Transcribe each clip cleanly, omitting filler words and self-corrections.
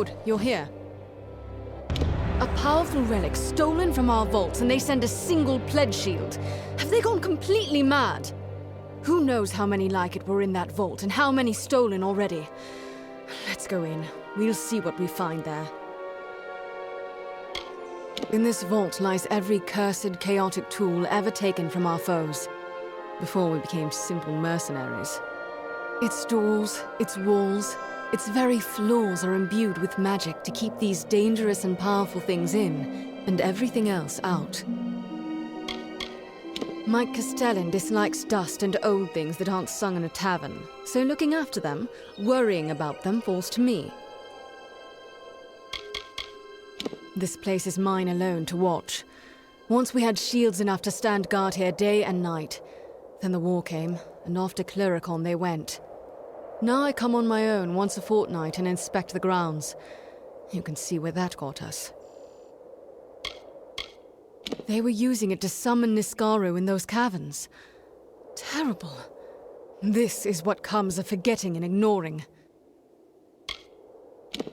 Good, you're here. A powerful relic stolen from our vaults, and they send a single pledge shield. Have they gone completely mad? Who knows how many like it were in that vault, and how many stolen already? Let's go in. We'll see what we find there. In this vault lies every cursed, chaotic tool ever taken from our foes, before we became simple mercenaries. Its doors, its walls, its very floors are imbued with magic to keep these dangerous and powerful things in, and everything else out. Mike Castellan dislikes dust and old things that aren't sung in a tavern, so looking after them, worrying about them, falls to me. This place is mine alone to watch. Once we had shields enough to stand guard here day and night. Then the war came, and off to Cluricon they went. Now I come on my own once a fortnight and inspect the grounds. You can see where that got us. They were using it to summon Niscaro in those caverns. Terrible. This is what comes of forgetting and ignoring.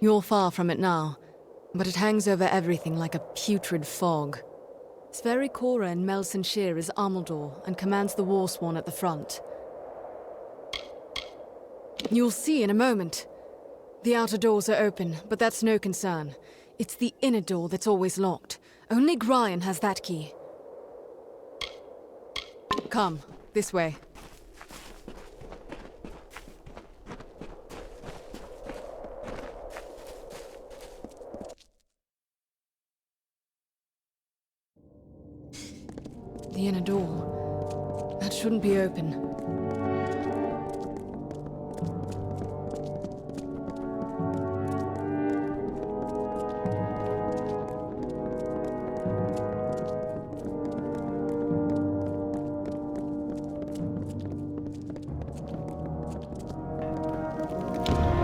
You're far from it now, but it hangs over everything like a putrid fog. Sverri Cora in Melson Shear is Amalur and commands the Warsworn at the front. You'll see in a moment. The outer doors are open, but that's no concern. It's the inner door that's always locked. Only Grian has that key. Come, this way. The inner door. That shouldn't be open.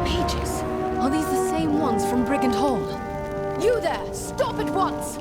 Pages? Are these the same ones from Brigand Hall? You there! Stop at once!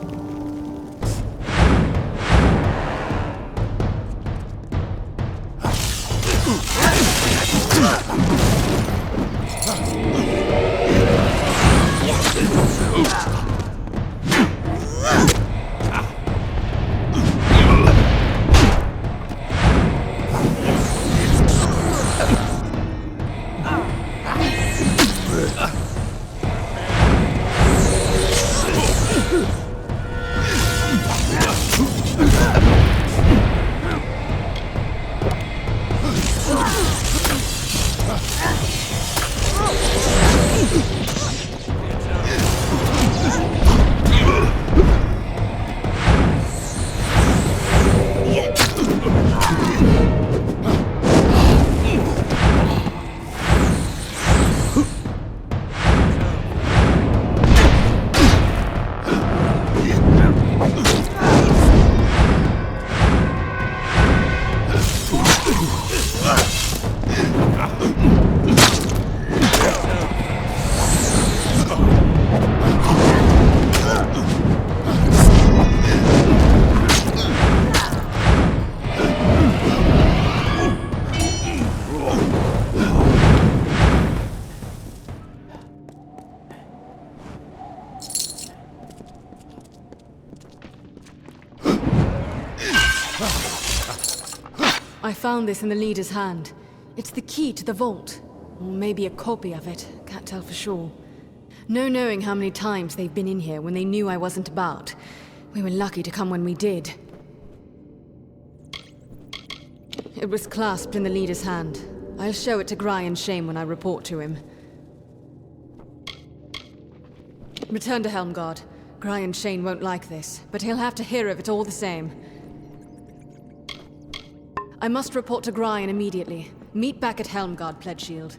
I found this in the leader's hand. It's the key to the vault. Or maybe a copy of it. Can't tell for sure. No knowing how many times they've been in here when they knew I wasn't about. We were lucky to come when we did. It was clasped in the leader's hand. I'll show it to Grian Shame when I report to him. Return to Helmguard. Grian Shane won't like this, but he'll have to hear of it all the same. I must report to Grian immediately. Meet back at Helmguard, Pledge Shield.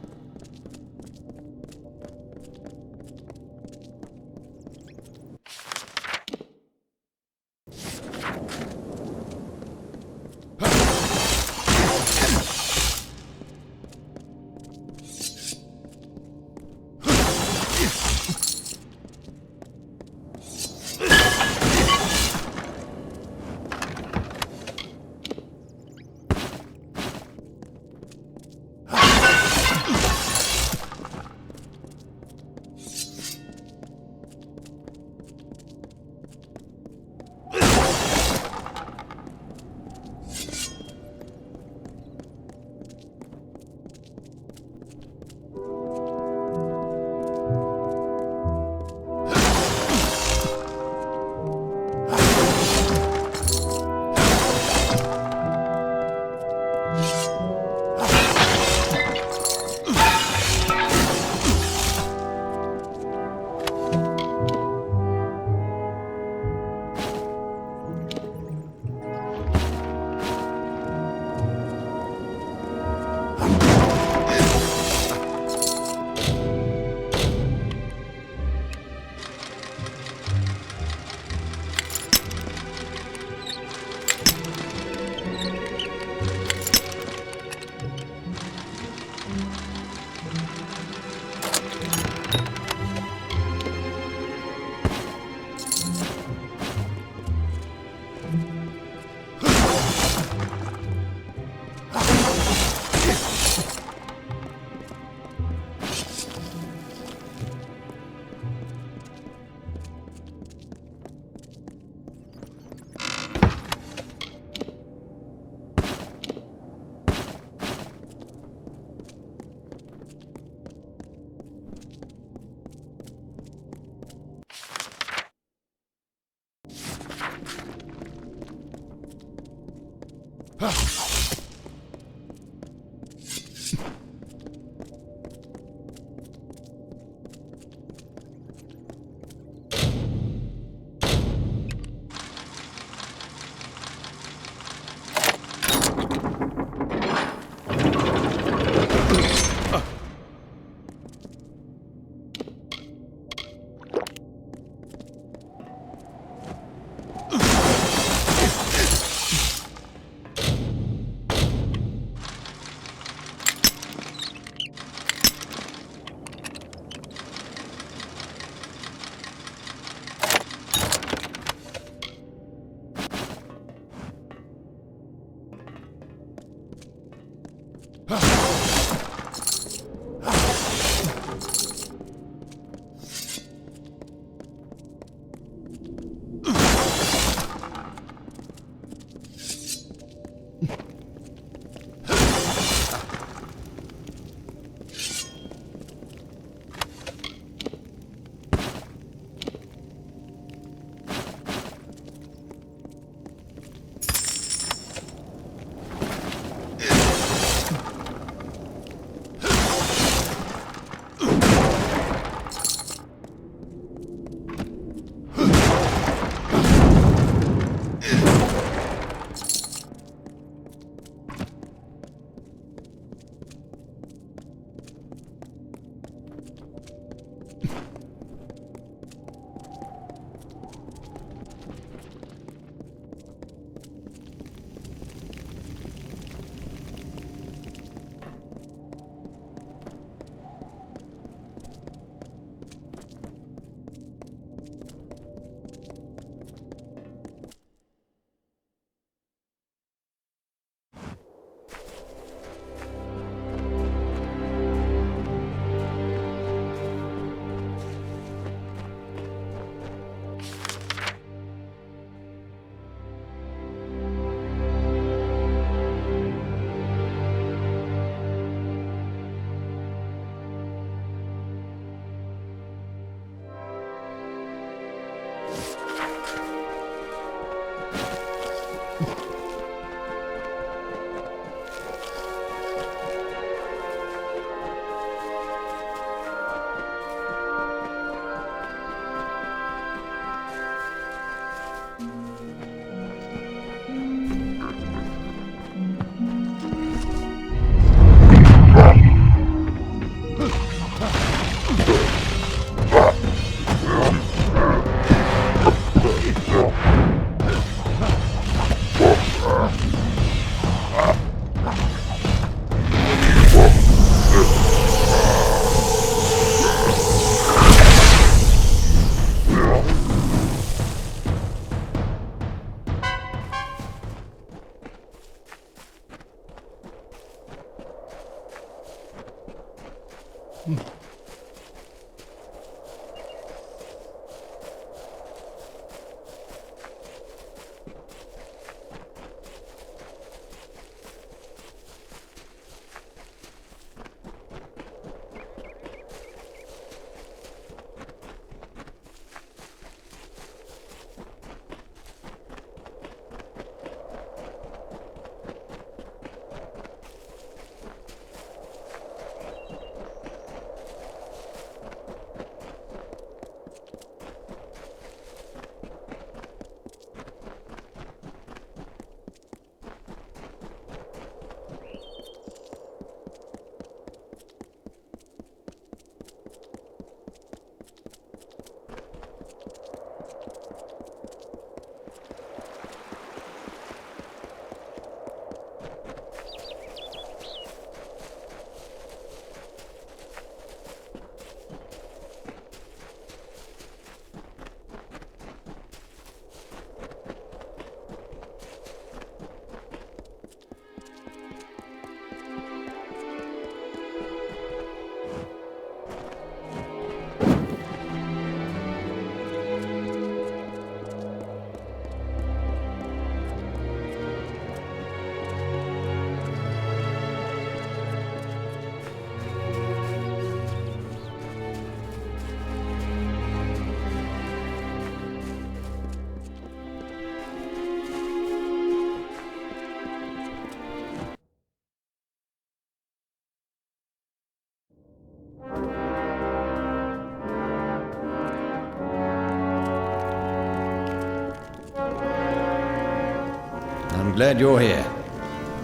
glad you're here.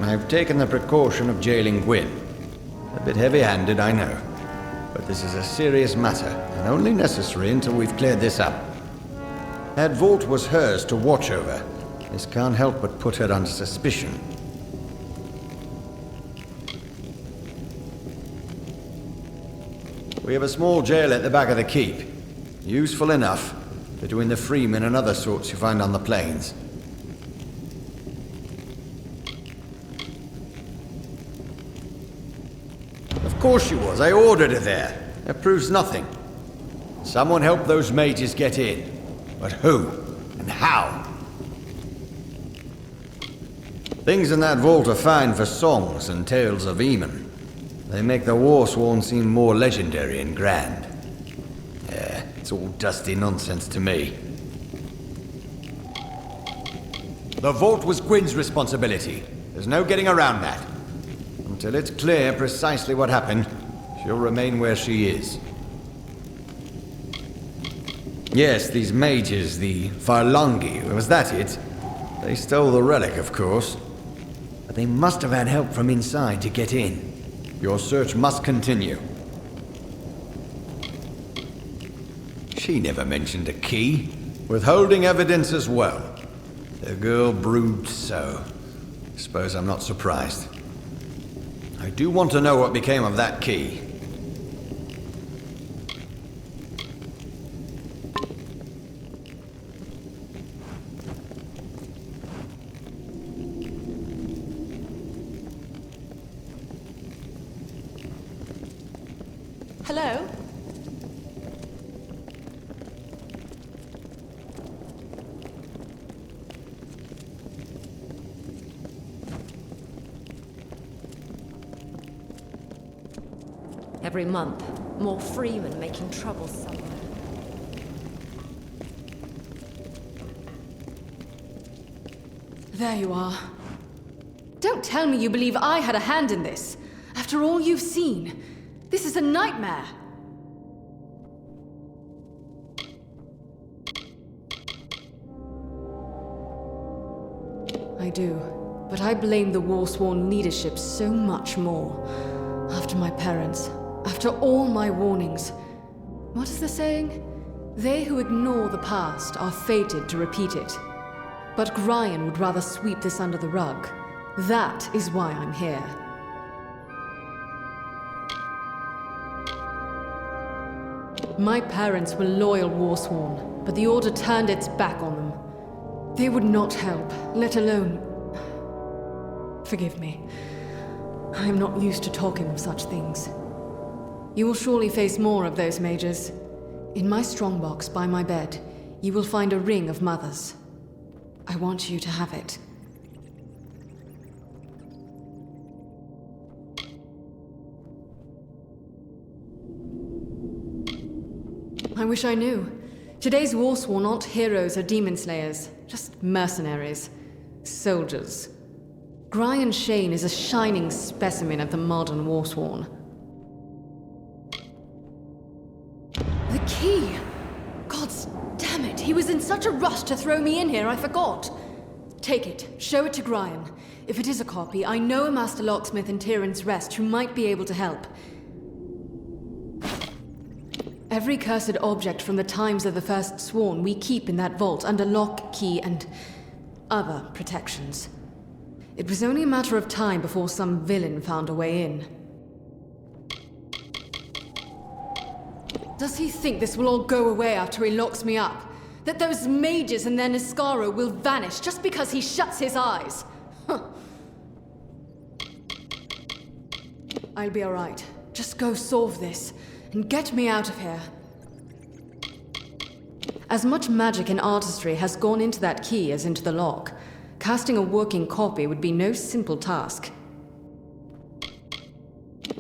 I've taken the precaution of jailing Gwyn. A bit heavy-handed, I know. But this is a serious matter, and only necessary until we've cleared this up. That vault was hers to watch over. This can't help but put her under suspicion. We have a small jail at the back of the keep. Useful enough, between the freemen and other sorts you find on the plains. Of course she was. I ordered her there. That proves nothing. Someone helped those mages get in. But who? And how? Things in that vault are fine for songs and tales of Eamon. They make the Warsworn seem more legendary and grand. Yeah, it's all dusty nonsense to me. The vault was Gwyn's responsibility. There's no getting around that. Until it's clear precisely what happened, she'll remain where she is. Yes, these mages, the Farlangi, was that it? They stole the relic, of course. But they must have had help from inside to get in. Your search must continue. She never mentioned a key. Withholding evidence as well. The girl broods so. Suppose I'm not surprised. I do want to know what became of that key. Hello? Every month, more freemen making trouble somewhere. There you are. Don't tell me you believe I had a hand in this. After all you've seen, this is a nightmare. I do, but I blame the Warsworn leadership so much more. After my parents, after all my warnings. What is the saying? They who ignore the past are fated to repeat it. But Gryan would rather sweep this under the rug. That is why I'm here. My parents were loyal Warsworn, but the Order turned its back on them. They would not help, let alone... Forgive me. I am not used to talking of such things. You will surely face more of those mages. In my strongbox by my bed, you will find a ring of mothers. I want you to have it. I wish I knew. Today's Warsworn aren't heroes or demon slayers, just mercenaries. Soldiers. Gryan Shane is a shining specimen of the modern Warsworn. The key! Gods damn it, he was in such a rush to throw me in here, I forgot. Take it, show it to Gryan. If it is a copy, I know a master locksmith in Tyrann's Rest who might be able to help. Every cursed object from the times of the First Sworn we keep in that vault under lock, key, and other protections. It was only a matter of time before some villain found a way in. Does he think this will all go away after he locks me up? That those mages and their Niskaro will vanish just because he shuts his eyes? Huh. I'll be alright. Just go solve this, and get me out of here. As much magic and artistry has gone into that key as into the lock, casting a working copy would be no simple task.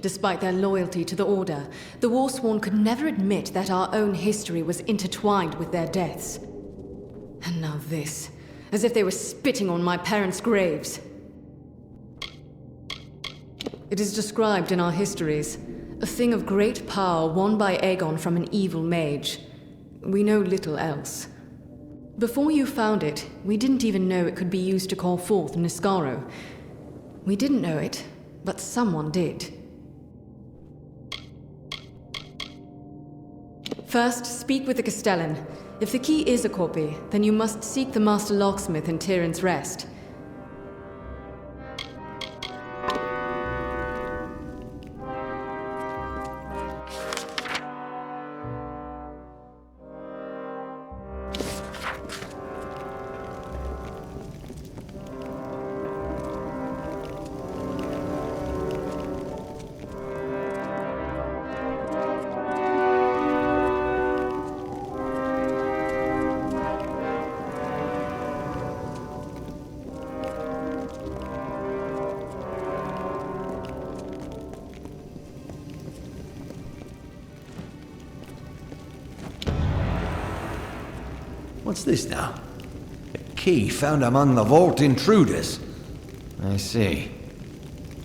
Despite their loyalty to the Order, the Warsworn could never admit that our own history was intertwined with their deaths. And now this, as if they were spitting on my parents' graves. It is described in our histories, a thing of great power won by Aegon from an evil mage. We know little else. Before you found it, we didn't even know it could be used to call forth Niscaro. We didn't know it, but someone did. First, speak with the Castellan. If the key is a copy, then you must seek the Master Locksmith in Tyrant's Rest. What's this now? A key found among the vault intruders. I see.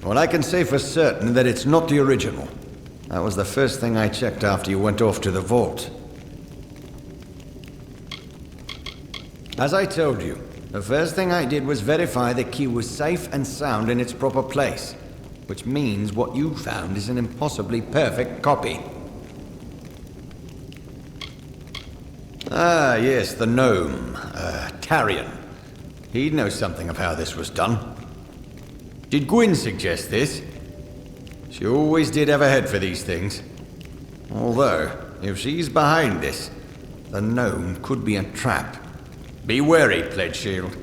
Well, I can say for certain that it's not the original. That was the first thing I checked after you went off to the vault. As I told you, the first thing I did was verify the key was safe and sound in its proper place, which means what you found is an impossibly perfect copy. Ah, yes, the gnome, Tarion. He'd know something of how this was done. Did Gwyn suggest this? She always did have a head for these things. Although, if she's behind this, the gnome could be a trap. Be wary, Pledge Shield.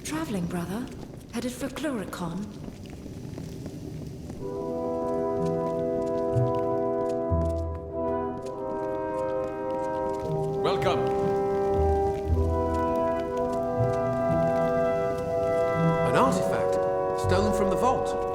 Traveling, brother? Headed for Cluricon? Welcome. An artifact stolen from the vault.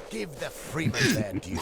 Give the freemen their due.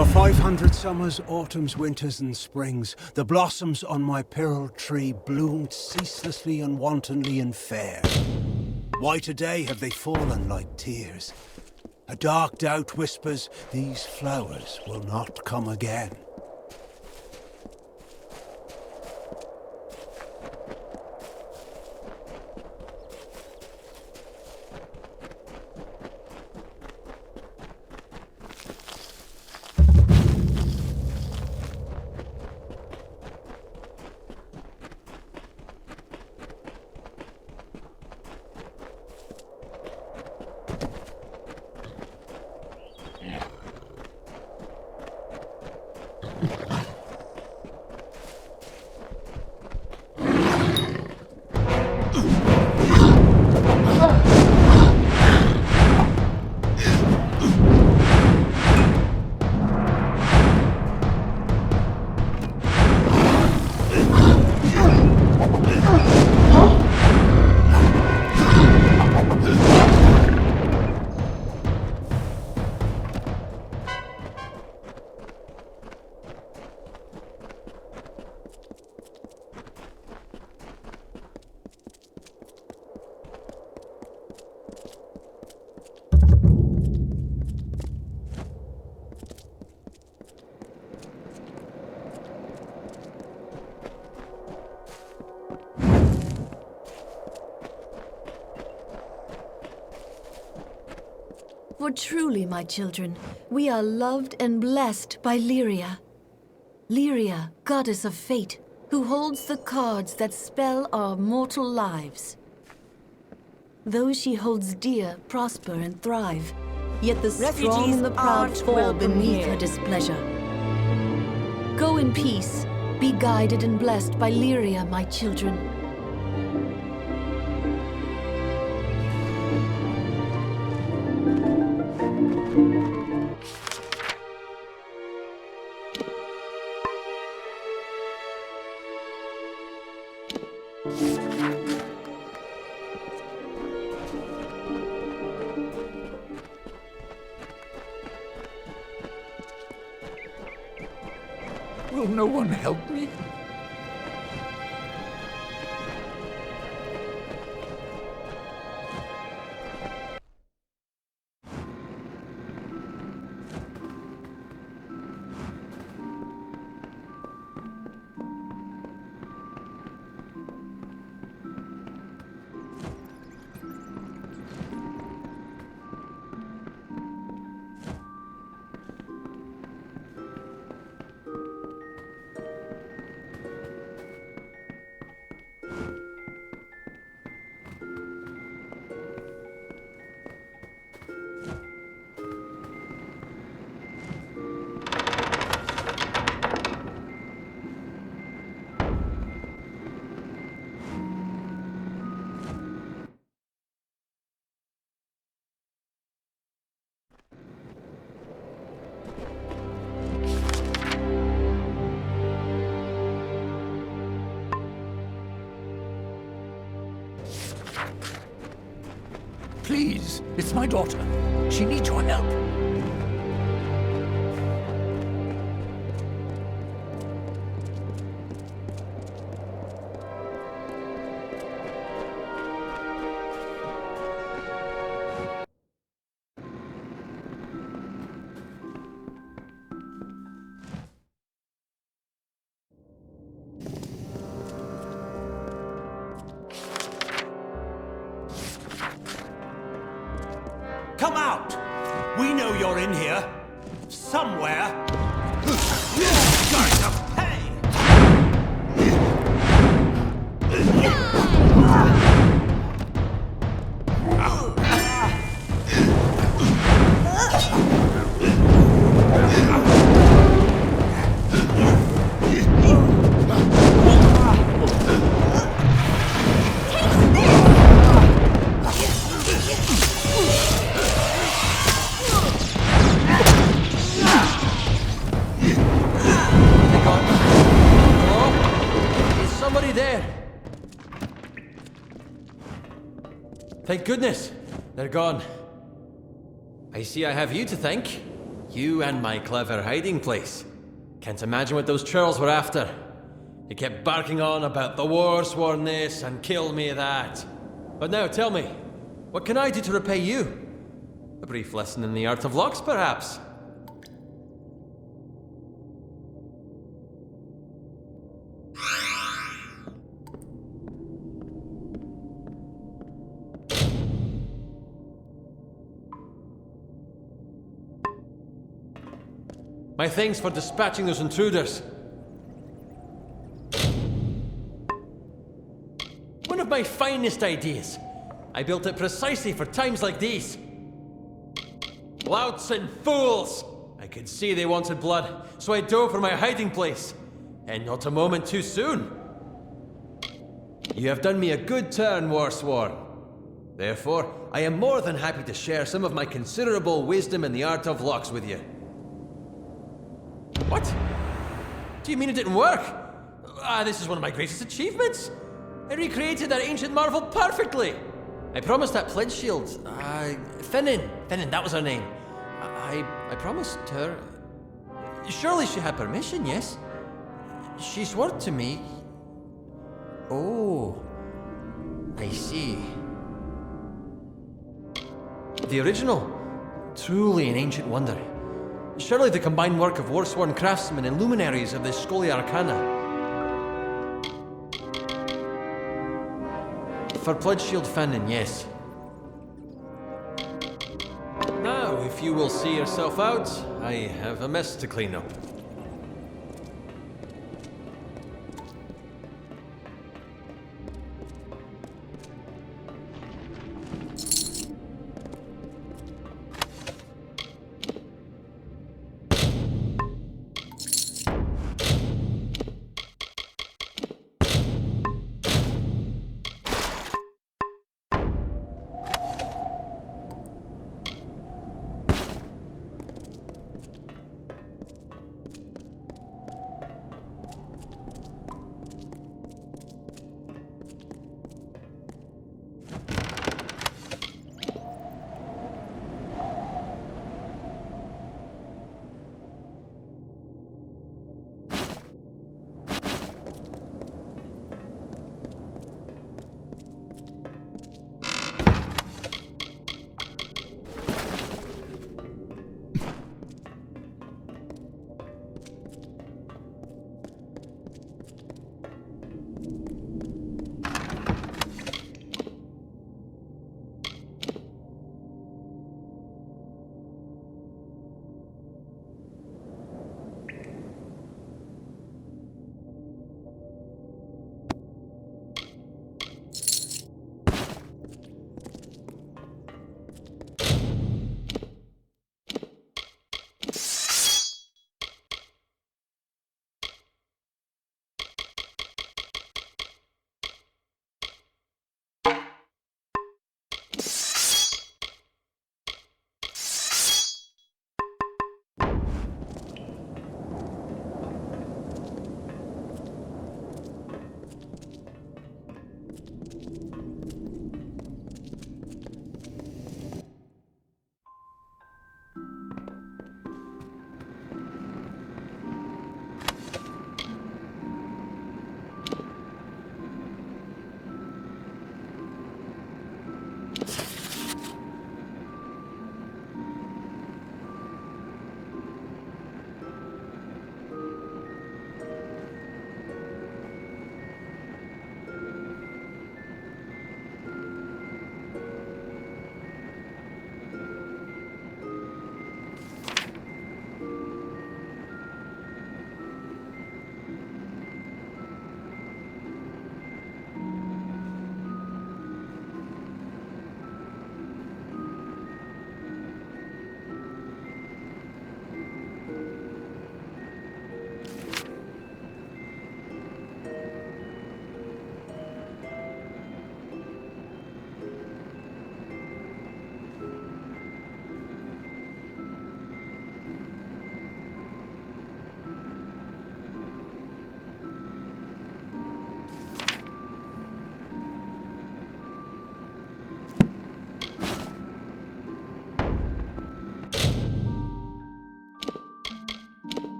For 500 summers, autumns, winters, and springs, the blossoms on my pearl tree bloomed ceaselessly and wantonly and fair. Why today have they fallen like tears? A dark doubt whispers, these flowers will not come again. For truly, my children, we are loved and blessed by Lyria. Lyria, goddess of fate, who holds the cards that spell our mortal lives. Those she holds dear prosper and thrive, yet the strong and the proud fall beneath her displeasure. Go in peace, be guided and blessed by Lyria, my children. Will no one help me? please. It's my daughter. She needs your help. Come out! We know you're in here. Somewhere. You're going to pay! Thank goodness, they're gone. I see I have you to thank. You and my clever hiding place. Can't imagine what those churls were after. They kept barking on about the war sworn this and kill me that. But now tell me, what can I do to repay you? A brief lesson in the art of locks, perhaps? My thanks for dispatching those intruders. One of my finest ideas. I built it precisely for times like these. Louts and fools! I could see they wanted blood, so I dove for my hiding place. And not a moment too soon. You have done me a good turn, Warsworn. Therefore, I am more than happy to share some of my considerable wisdom in the art of locks with you. What? Do you mean it didn't work? This is one of my greatest achievements. I recreated that ancient marvel perfectly. I promised that pledge shield. Finnan, that was her name. I promised her. Surely she had permission, yes? She swore to me. Oh, I see. The original, truly an ancient wonder. Surely the combined work of warsworn craftsmen and luminaries of the Scholia Arcana. For Pledge Shield Fannin, yes. Now, if you will see yourself out, I have a mess to clean up.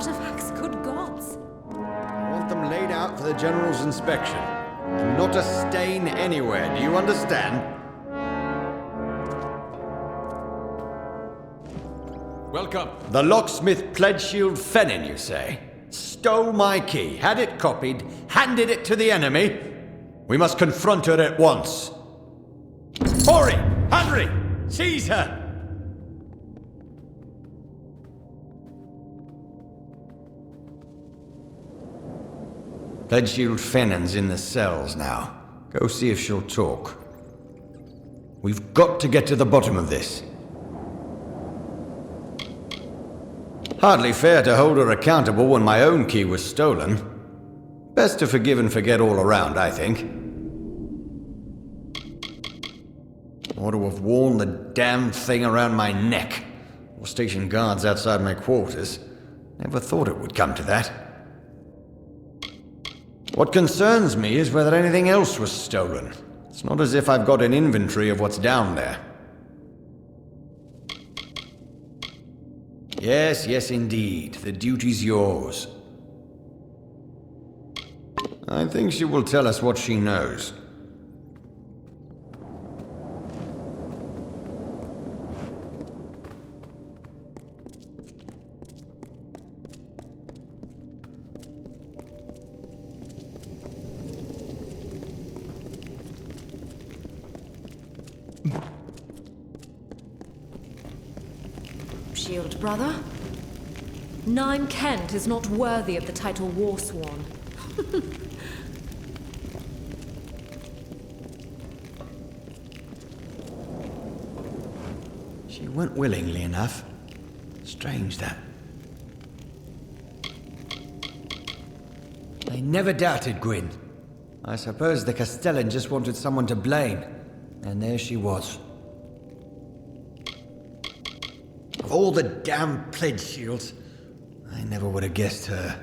artifacts, good gods. I want them laid out for the General's inspection. And not a stain anywhere, do you understand? Welcome. The locksmith Pledgeshield Fennin, you say? Stole my key, had it copied, handed it to the enemy? We must confront her at once. Hurry! Henry! Seize her! Pledgeshield Fennin's in the cells now. Go see if she'll talk. We've got to get to the bottom of this. Hardly fair to hold her accountable when my own key was stolen. Best to forgive and forget all around, I think. Ought to have worn the damn thing around my neck, or station guards outside my quarters. Never thought it would come to that. What concerns me is whether anything else was stolen. It's not as if I've got an inventory of what's down there. Yes, yes indeed. The duty's yours. I think she will tell us what she knows. Shield brother? Nime Kent is not worthy of the title Warsworn. She went willingly enough. Strange that. I never doubted Gwyn. I suppose the Castellan just wanted someone to blame. And there she was. Of all the damn pledge shields, I never would have guessed her.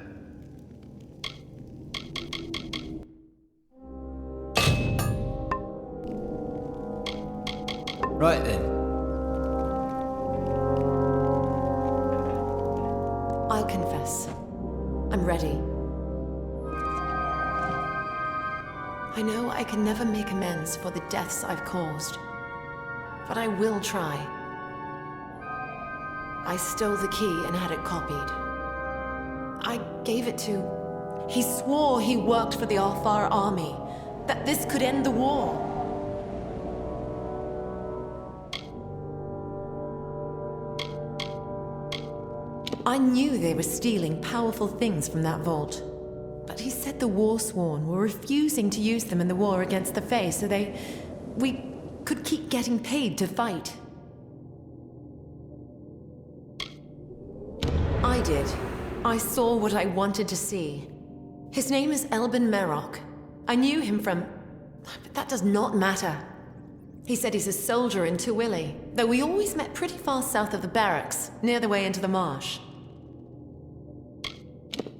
Right then. I'll confess. I'm ready. I know I can never make amends for the deaths I've caused, but I will try. I stole the key and had it copied. I gave it to... He swore he worked for the Alfar army, that this could end the war. I knew they were stealing powerful things from that vault. But he said the Warsworn were refusing to use them in the war against the Fae, so we could keep getting paid to fight. I did. I saw what I wanted to see. His name is Elben Merok. I knew him from... but that does not matter. He said he's a soldier in Tuwili, though we always met pretty far south of the barracks, near the way into the marsh.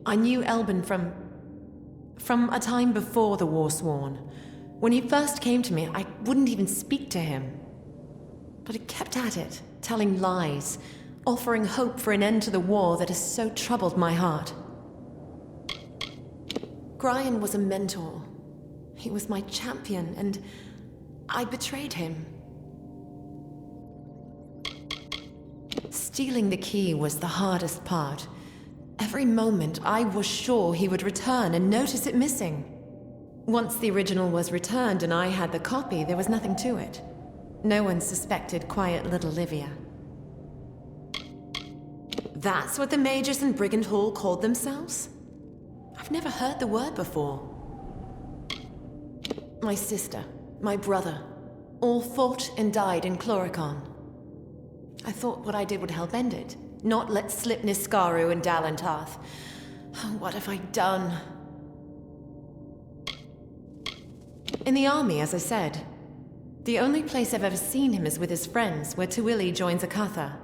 I knew Elben from a time before the Warsworn. When he first came to me, I wouldn't even speak to him. But he kept at it, telling lies, offering hope for an end to the war that has so troubled my heart. Grian was a mentor. He was my champion, and I betrayed him. Stealing the key was the hardest part. Every moment, I was sure he would return and notice it missing. Once the original was returned and I had the copy, there was nothing to it. No one suspected quiet little Livia. That's what the mages in Brigand Hall called themselves? I've never heard the word before. My sister, my brother, all fought and died in Chloricon. I thought what I did would help end it. Not let slip Niskaru and Dalantarth. What have I done? In the army, as I said. The only place I've ever seen him is with his friends, where Tuwili joins Akatha.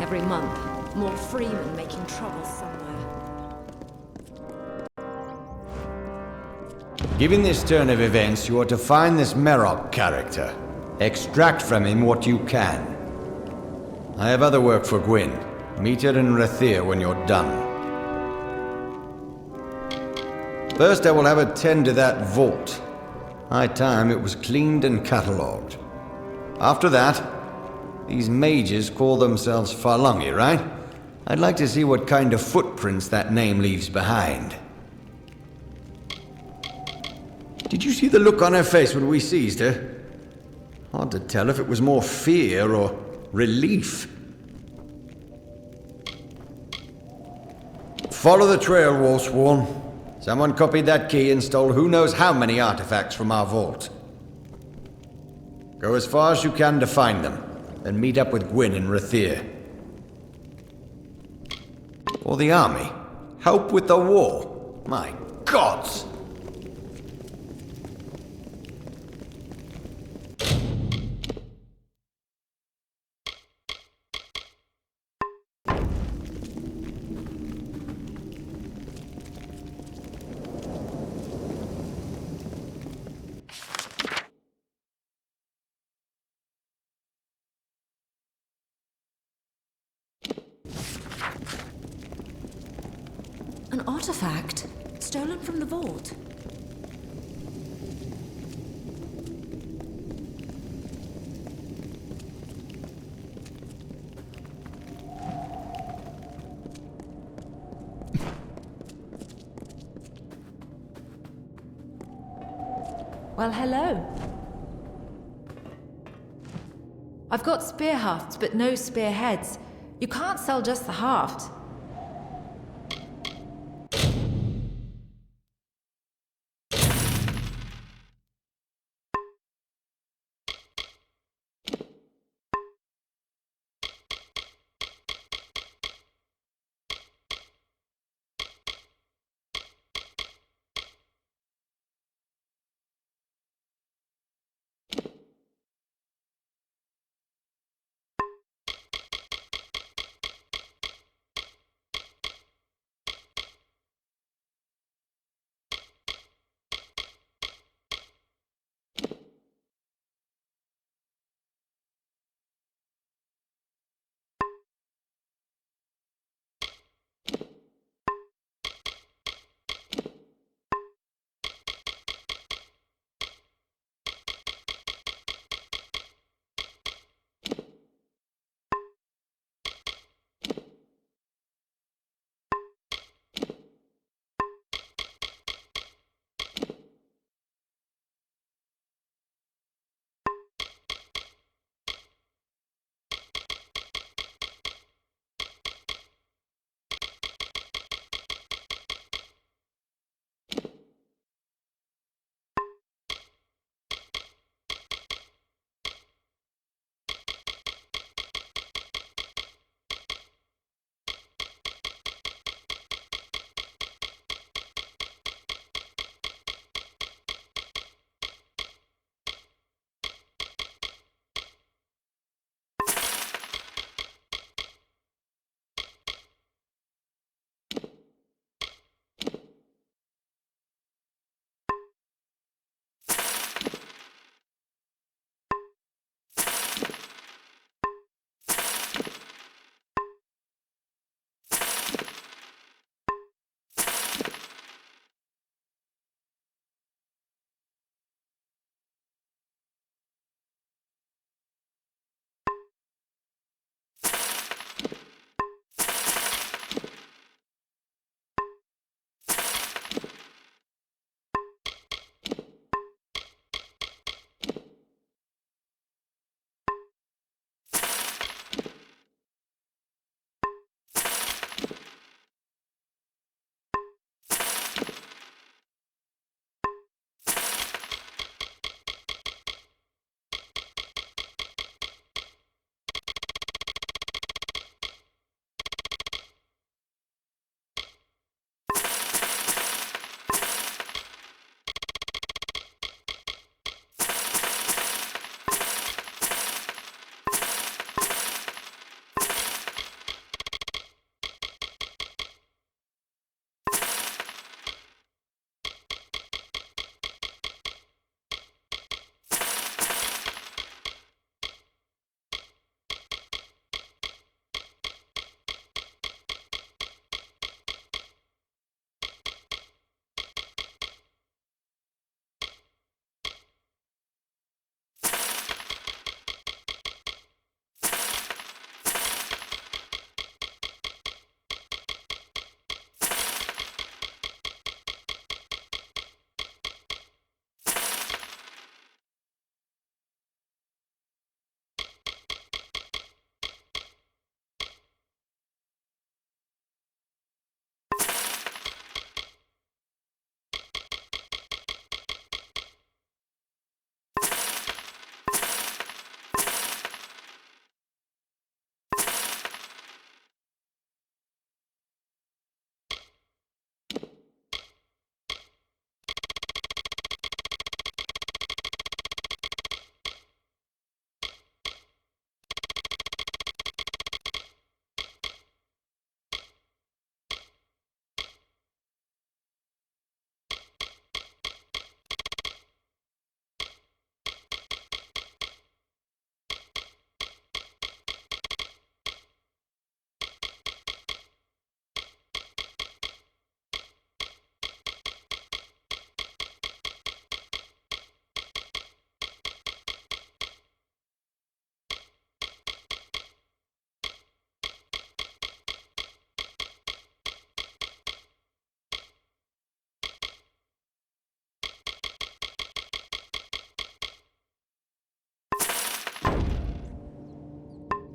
every month. More freemen making trouble somewhere. Given this turn of events, you are to find this Merok character. Extract from him what you can. I have other work for Gwyn. Meet her in Rathir when you're done. First, I will have her tend to that vault. High time it was cleaned and catalogued. After that, these mages call themselves Farlongi, right? I'd like to see what kind of footprints that name leaves behind. Did you see the look on her face when we seized her? Hard to tell if it was more fear or relief. Follow the trail, Wolfsworn. Someone copied that key and stole who knows how many artifacts from our vault. Go as far as you can to find them, then meet up with Gwyn in Rathir. For the army? Help with the war? My gods! An artifact stolen from the vault. Well, hello. I've got spear hafts, but no spearheads. You can't sell just the haft.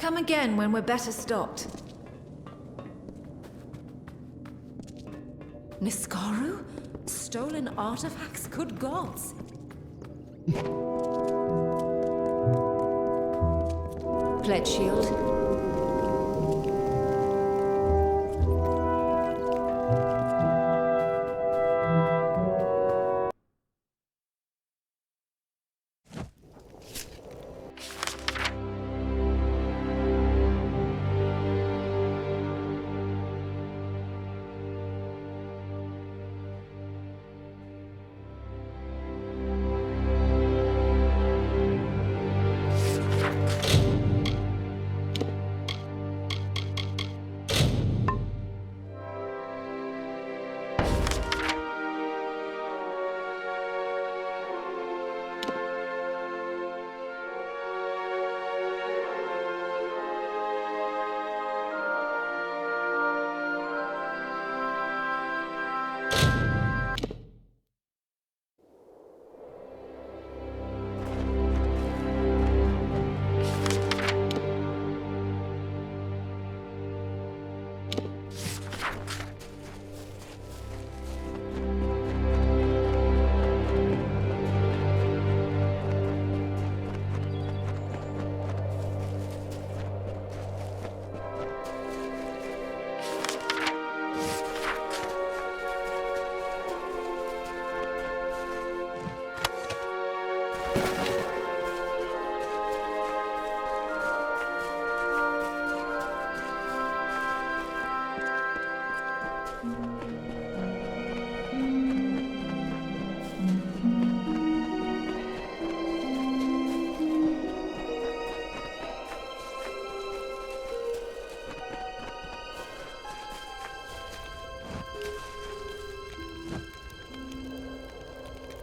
Come again when we're better stocked. Niskaru? Stolen artifacts? Good gods! Pledge shield.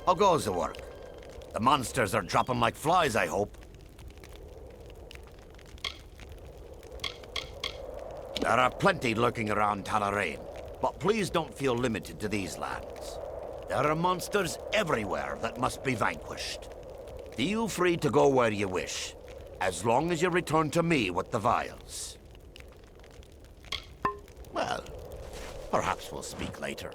How goes the work? The monsters are dropping like flies, I hope. There are plenty lurking around Talarain, but please don't feel limited to these lands. There are monsters everywhere that must be vanquished. Feel free to go where you wish, as long as you return to me with the vials. Well, perhaps we'll speak later.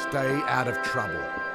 Stay out of trouble.